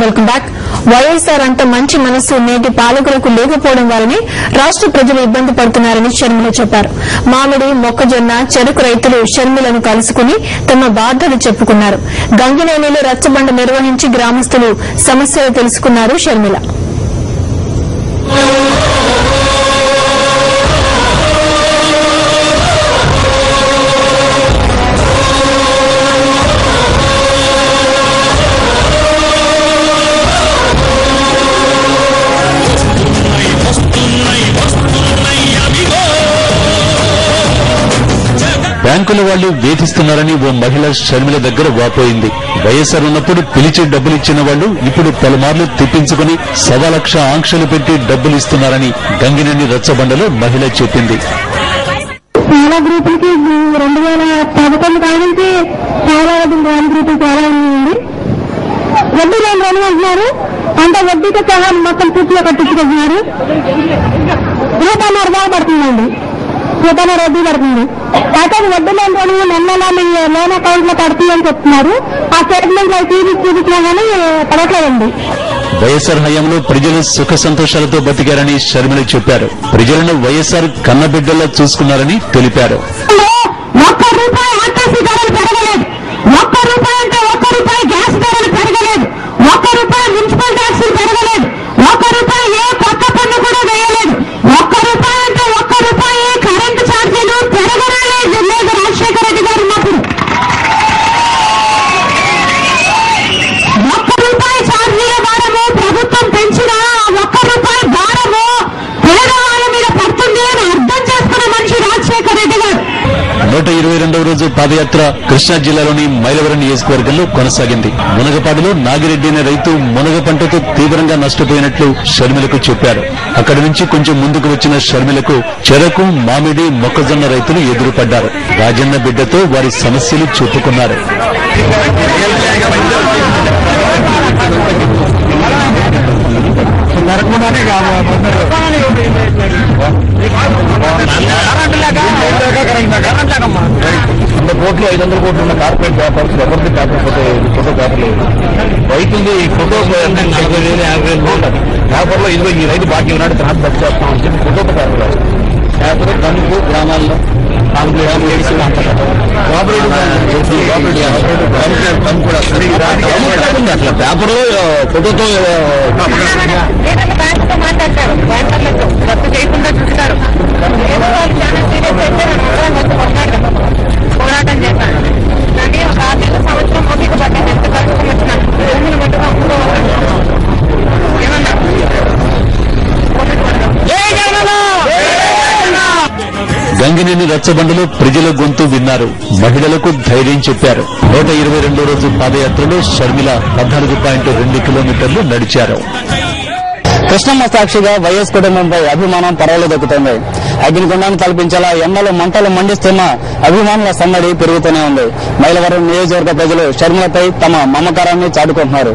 Welcome back. YSR అంత మంచి మనస్సు నేటి పాలకులకు లేకపోవడం వల్లనే రాష్ట ప్రజలు ఇబ్బంది పడుతున్నారని షర్మిల చెప్పారు. మామిడి, మొక్కజొన్న, చెరకు రైతులు షర్మిలను కలుసుకుని తమ బాధలు చెప్పుకున్నారు. గంగినేనిలో రచ్చబండ నిర్వహించి గ్రామస్తులు సమస్యలు తెలుసుకున్నారు షర్మిల. బ్యాంకుల వాళ్లు వేధిస్తున్నారని ఓ మహిళ షర్మిల దగ్గర వాపోయింది. వైఎస్ఆర్ ఉన్నప్పుడు పిలిచి డబ్బులిచ్చిన వాళ్లు ఇప్పుడు పలుమార్లు తిప్పించుకుని 1,00,000 ఆంక్షలు పెట్టి డబ్బులిస్తున్నారని గంగినేని రచ్చబండలో మహిళ చెప్పింది. చాలా గ్రూపులకి 2011 కానుంచి చాలా గ్రూపులు చాలా ఉంది. వడ్డీ లేని రుణం అంటున్నారు. అంత వడ్డీతో సహా మొత్తం పూర్తిగా కట్టించుకుంటున్నారు. రూపాయన్నర పడుతుందండి, రూపాయన్నర వడ్డీ పడుతుంది. అయితే వడ్డీ లేని రుణం నెల మీ లోన్ అకౌంట్ లో పడుతుంది అని చెప్తున్నారు. ఆ స్టేట్మెంట్ లో చూపించినా కానీ పడట్లేదండి. వైఎస్ఆర్ హయాంలో ప్రజలు సుఖ సంతోషాలతో బతికారని షర్మిల చెప్పారు. ప్రజలను వైఎస్ఆర్ కన్నబిడ్డల్లా చూసుకున్నారని తెలిపారు. ఒక్క రూపాయి ఆర్టీసీ ధరలు పెరగలేదు. ఒక్క రూపాయి అంటే ఒక్క రూపాయి గ్యాస్ ధరలు పెరగలేదు. ఒక్క రూపాయి మున్సిపల్ ట్యాక్సులు పెరగలేదు. ఒక్క రూపాయి ఏ కొత్త పన్ను కూడా వేయలేదు. ఒక్క రూపాయి అంటే ఒక్క రూపాయి కరెంటు ఛార్జీలు పెరగలేదు. లేదు రాజశేఖర రెడ్డి గారు ఉన్నప్పుడు ఒక్క రూపాయి ఛార్జీల భారము ప్రభుత్వం పెంచినా ఒక్క రూపాయి భారము పేదవాళ్ళ మీద పడుతుంది అని అర్థం చేసుకున్న మనిషి రాజశేఖర రెడ్డి గారు. 122వ రోజు పాదయాత్ర కృష్ణా జిల్లాలోని మైలవరం నియోజకవర్గంలో కొనసాగింది. మునగపాడులో నాగిరెడ్డి అనే రైతు మునగ పంటతో తీవ్రంగా నష్టపోయినట్లు షర్మిలకు చెప్పారు. అక్కడి నుంచి కొంచెం ముందుకు వచ్చిన షర్మిలకు చెరకు, మామిడి, మొక్కజొన్న రైతులు ఎదురుపడ్డారు. రాజన్న బిడ్డతో వారి సమస్యలు చెప్పుకున్నారు. కోట్లు 500 కోట్లు ఉన్న కార్పొరేట్ వ్యాపారస్తులు ఎవరికి పేపర్ ఫోటో పేపర్ లేదు. రైతుంది ఈ ఫోటో 40,000 50,000 ఉంటుంది. పేపర్లో ఇదిగో ఈ రైతు బాకీ ఉన్నాడు తర్వాత బస్ చేస్తామని చెప్పి ఫోటోతో పేపర్ రాదు. పేపర్ కనుక గ్రామాల్లో అట్లా పేపర్లో ఫోటోతో మాట్లాడతారు. రద్దు చేయకుండా చూస్తారు. పోరాటం చేశాను కానీ ఒక 6 సంవత్సరం ఓపిక పట్టింది. ఎంత కష్టం వచ్చినాను భూములు మట్టుగా ఏమన్నా గంగినేని రచ్చబండలో ప్రజల గొంతు విన్నారు. మహిళలకు ధైర్యం చెప్పారు. 122వ రోజు పాదయాత్రలో షర్మిల 14.2 కిలోమీటర్లు నడిచారు. కృష్ణమ్మ సాక్షిగా వైఎస్ కుటుంబంపై అభిమానం పరవలు దక్కుతోంది. అగ్నిగుండాన్ని తలపించేలా ఎండలు మంటలు మండిస్తున్న అభిమానుల సందడి పెరుగుతూనే ఉంది. మైలవరం నియోజకవర్గ ప్రజలు షర్మిలపై తమ మమకారాన్ని చాటుకుంటున్నారు.